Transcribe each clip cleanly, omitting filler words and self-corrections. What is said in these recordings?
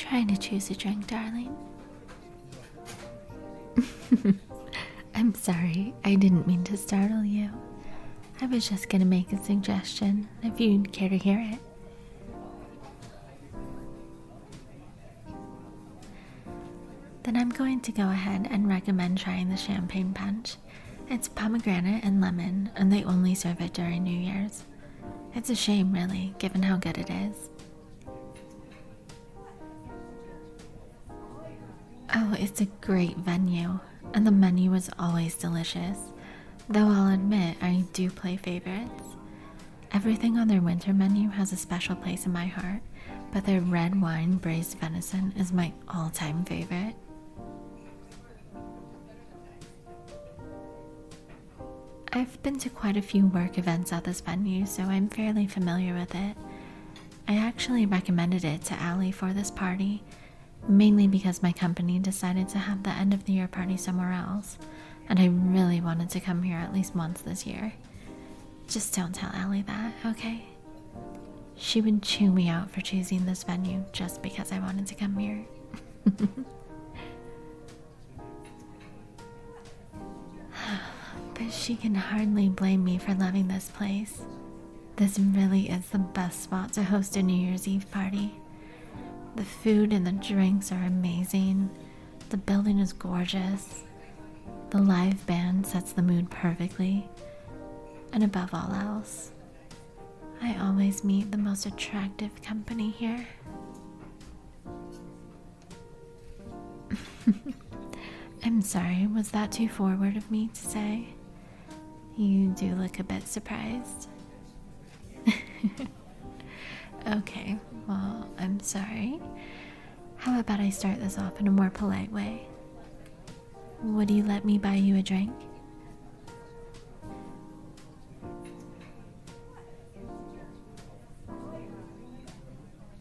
trying to choose a drink, darling. I'm sorry, I didn't mean to startle you. I was just gonna make a suggestion, if you'd care to hear it. Then I'm going to go ahead and recommend trying the champagne punch. It's pomegranate and lemon, and they only serve it during New Year's. It's a shame, really, given how good it is. Oh, it's a great venue, and the menu is always delicious. Though I'll admit, I do play favorites. Everything on their winter menu has a special place in my heart, but their red wine braised venison is my all-time favorite. I've been to quite a few work events at this venue, so I'm fairly familiar with it. I actually recommended it to Allie for this party, mainly because my company decided to have the end of the year party somewhere else, and I really wanted to come here at least once this year. Just don't tell Allie that, okay? She would chew me out for choosing this venue just because I wanted to come here. But she can hardly blame me for loving this place. This really is the best spot to host a New Year's Eve party. The food and the drinks are amazing. The building is gorgeous. The live band sets the mood perfectly. And above all else, I always meet the most attractive company here. I'm sorry, was that too forward of me to say? You do look a bit surprised. Okay, well, I'm sorry. How about I start this off in a more polite way? Would you let me buy you a drink?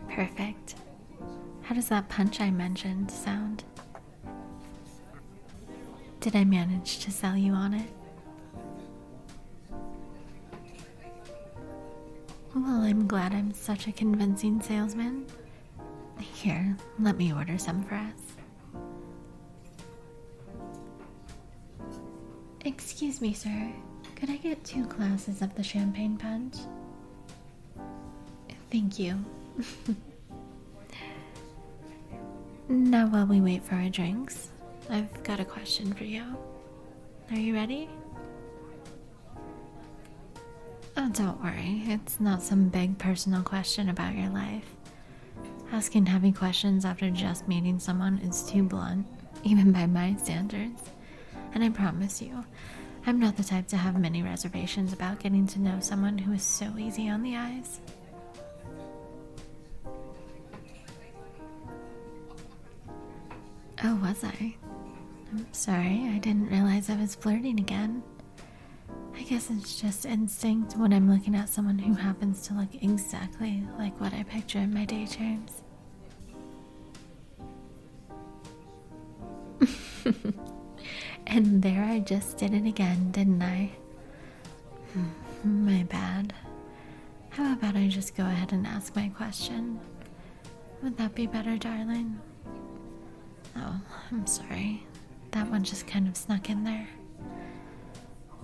Perfect. How does that punch I mentioned sound? Did I manage to sell you on it? Well, I'm glad I'm such a convincing salesman. Here, let me order some for us. Excuse me, sir. Could I get 2 glasses of the champagne punch? Thank you. Now, while we wait for our drinks, I've got a question for you. Are you ready? Oh, don't worry. It's not some big personal question about your life. Asking heavy questions after just meeting someone is too blunt, even by my standards. And I promise you, I'm not the type to have many reservations about getting to know someone who is so easy on the eyes. Oh, was I? I'm sorry, I didn't realize I was flirting again. I guess it's just instinct when I'm looking at someone who happens to look exactly like what I picture in my daydreams. And there I just did it again, didn't I? My bad. How about I just go ahead and ask my question? Would that be better, darling? Oh, I'm sorry. That one just kind of snuck in there.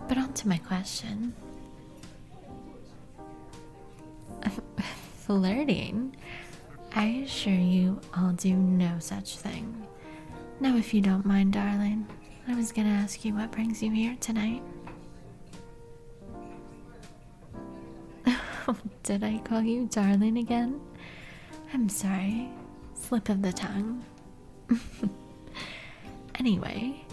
But on to my question. Flirting? I assure you I'll do no such thing. Now, if you don't mind, darling, I was gonna ask you what brings you here tonight. Did I call you darling again? I'm sorry. Slip of the tongue. Anyway.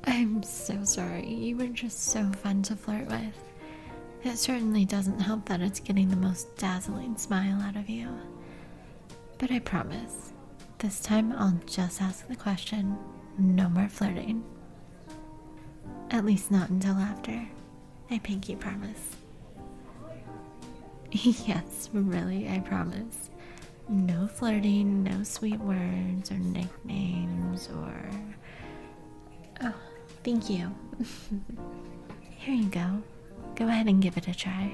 I'm so sorry. You were just so fun to flirt with. It certainly doesn't help that it's getting the most dazzling smile out of you. But I promise, this time I'll just ask the question. No more flirting. At least not until after. I pinky promise. Yes, really, I promise. No flirting, no sweet words or nicknames or... Oh, thank you. Here you go. Go ahead and give it a try.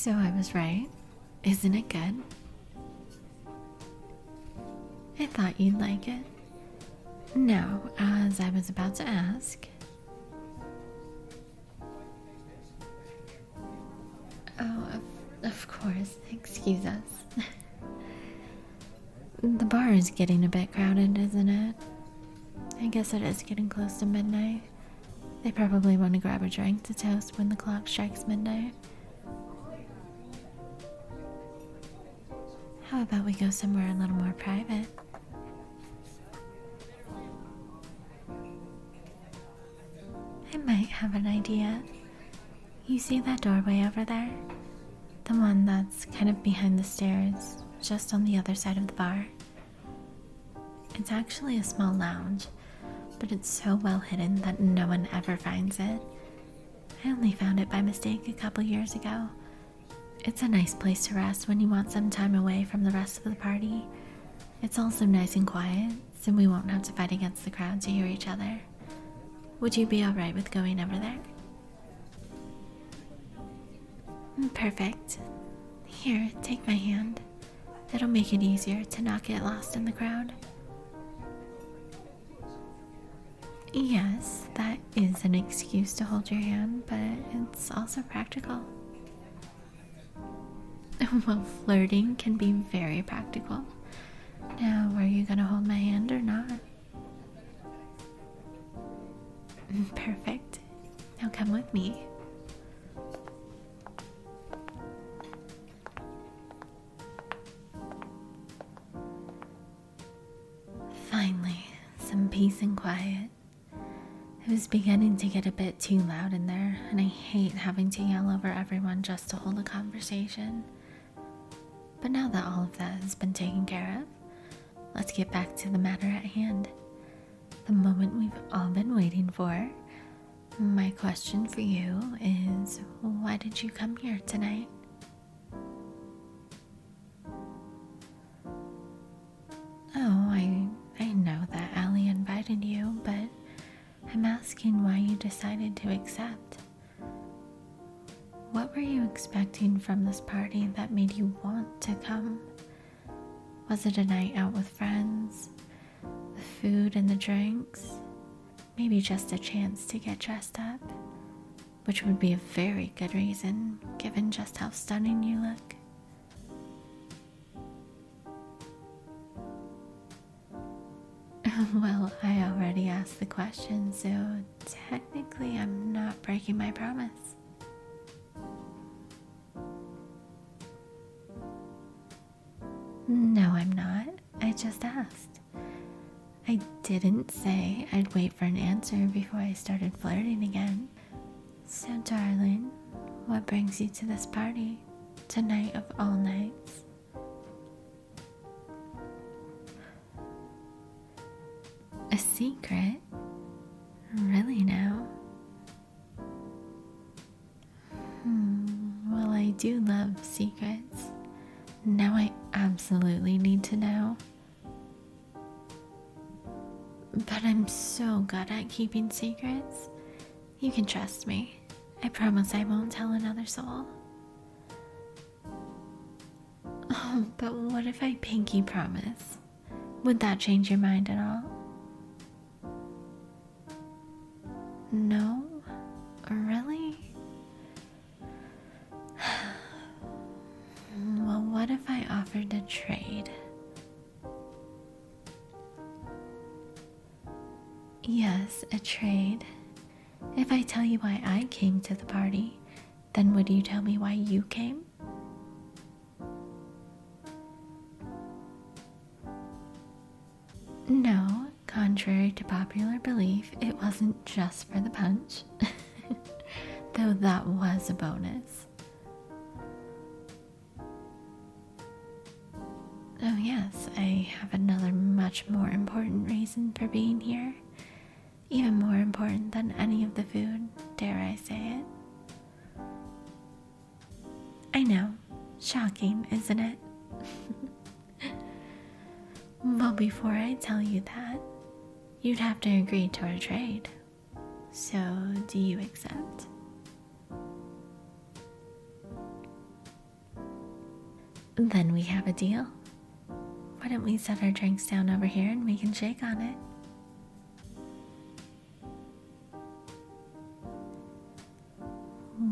So I was right. Isn't it good? I thought you'd like it. Now, as I was about to ask... Oh, of course. Excuse us. The bar is getting a bit crowded, isn't it? I guess it is getting close to midnight. They probably want to grab a drink to toast when the clock strikes midnight. How about we go somewhere a little more private? I might have an idea. You see that doorway over there? The one that's kind of behind the stairs, just on the other side of the bar. It's actually a small lounge, but it's so well hidden that no one ever finds it. I only found it by mistake a couple years ago. It's a nice place to rest when you want some time away from the rest of the party. It's also nice and quiet, so we won't have to fight against the crowd to hear each other. Would you be alright with going over there? Perfect. Here, take my hand. It'll make it easier to not get lost in the crowd. Yes, that is an excuse to hold your hand, but it's also practical. Well, flirting can be very practical. Now, are you gonna hold my hand or not? Perfect. Now come with me. Finally, some peace and quiet. It was beginning to get a bit too loud in there, and I hate having to yell over everyone just to hold a conversation. But now that all of that has been taken care of, let's get back to the matter at hand. The moment we've all been waiting for. My question for you is, why did you come here tonight? Oh, I know that Allie invited you, but I'm asking why you decided to accept. What were you expecting from this party that made you want to come? Was it a night out with friends? The food and the drinks? Maybe just a chance to get dressed up? Which would be a very good reason, given just how stunning you look. Well, I already asked the question, so technically I'm not breaking my promise. No, I'm not. I just asked. I didn't say I'd wait for an answer before I started flirting again. So, darling, what brings you to this party, tonight of all nights? A secret? Really now? Well, I do love secrets. Now I absolutely need to know. But I'm so good at keeping secrets. You can trust me. I promise I won't tell another soul. Oh, but what if I pinky promise? Would that change your mind at all? No? Really? Well, what if I offered a trade? Yes, a trade. If I tell you why I came to the party, then would you tell me why you came? No, contrary to popular belief, it wasn't just for the punch. Though that was a bonus. Oh yes, I have another much more important reason for being here. Even more important than any of the food, dare I say it. I know, shocking, isn't it? Well, before I tell you that, you'd have to agree to our trade. So, do you accept? Then we have a deal. Why don't we set our drinks down over here and we can shake on it?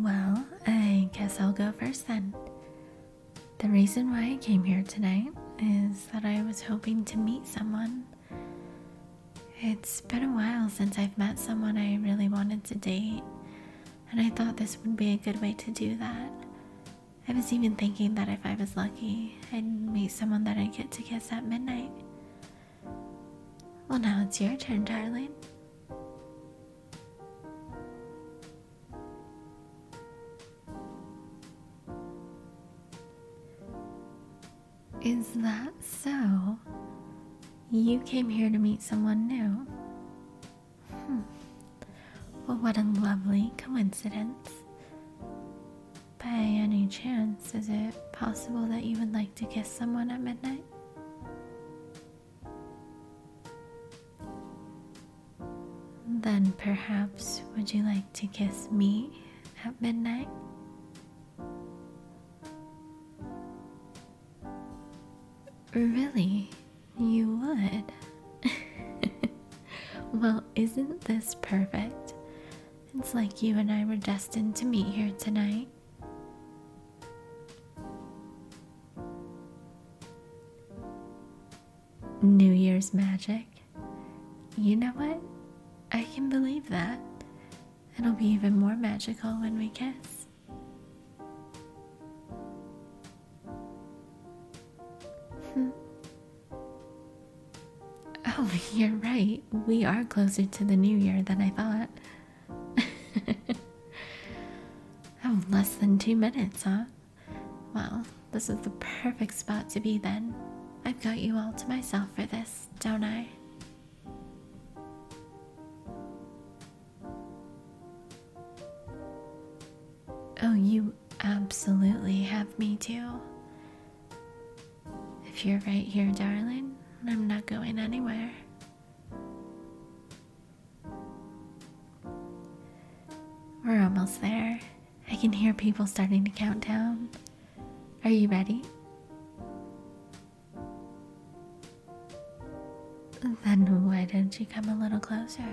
Well, I guess I'll go first then. The reason why I came here tonight is that I was hoping to meet someone. It's been a while since I've met someone I really wanted to date, and I thought this would be a good way to do that. I was even thinking that if I was lucky, I'd meet someone that I'd get to kiss at midnight. Well, now it's your turn, darling. Is that so? You came here to meet someone new? Well, what a lovely coincidence. By any chance, is it possible that you would like to kiss someone at midnight? Then perhaps would you like to kiss me at midnight? Really? You would? Well, isn't this perfect? It's like you and I were destined to meet here tonight. New Year's magic? You know what? I can believe that. It'll be even more magical when we kiss. Oh, you're right. We are closer to the new year than I thought. Oh, less than 2 minutes, huh? Well, this is the perfect spot to be then. I've got you all to myself for this, don't I? Oh, you absolutely have me too. If you're right here, darling, I'm not going anywhere. We're almost there. I can hear people starting to count down. Are you ready? Then why don't you come a little closer?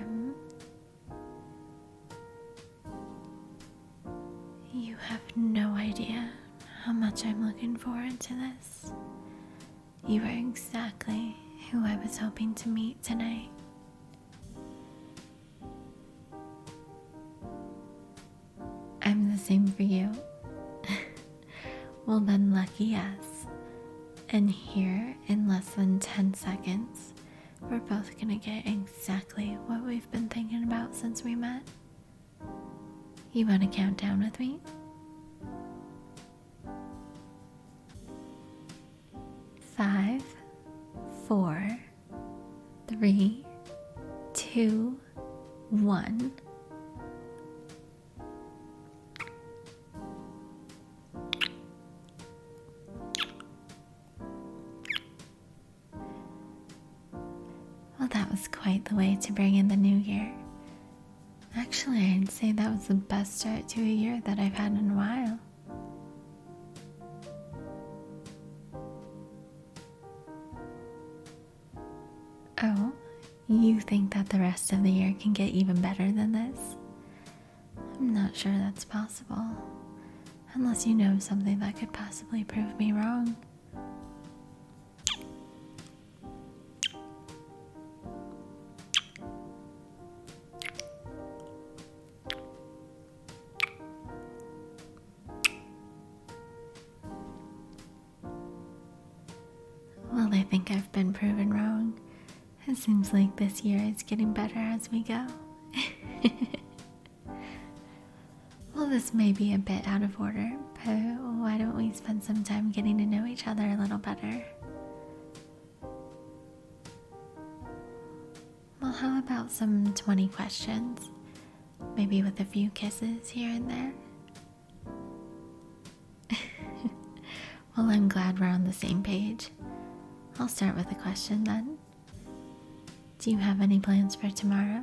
You have no idea how much I'm looking forward to this. You are exactly who I was hoping to meet tonight. I'm the same for you. Well then, lucky us. And here, in less than 10 seconds, we're both gonna get exactly what we've been thinking about since we met. You wanna count down with me? 5, 4, 3, 2, 1. Well, that was quite the way to bring in the new year. Actually, I'd say that was the best start to a year that I've had in a while. Oh, you think that the rest of the year can get even better than this? I'm not sure that's possible. Unless you know something that could possibly prove me wrong. Well, I think I've been proven wrong. It seems like this year is getting better as we go. Well, this may be a bit out of order, but why don't we spend some time getting to know each other a little better? Well, how about some 20 questions? Maybe with a few kisses here and there? Well, I'm glad we're on the same page. I'll start with a question then. Do you have any plans for tomorrow?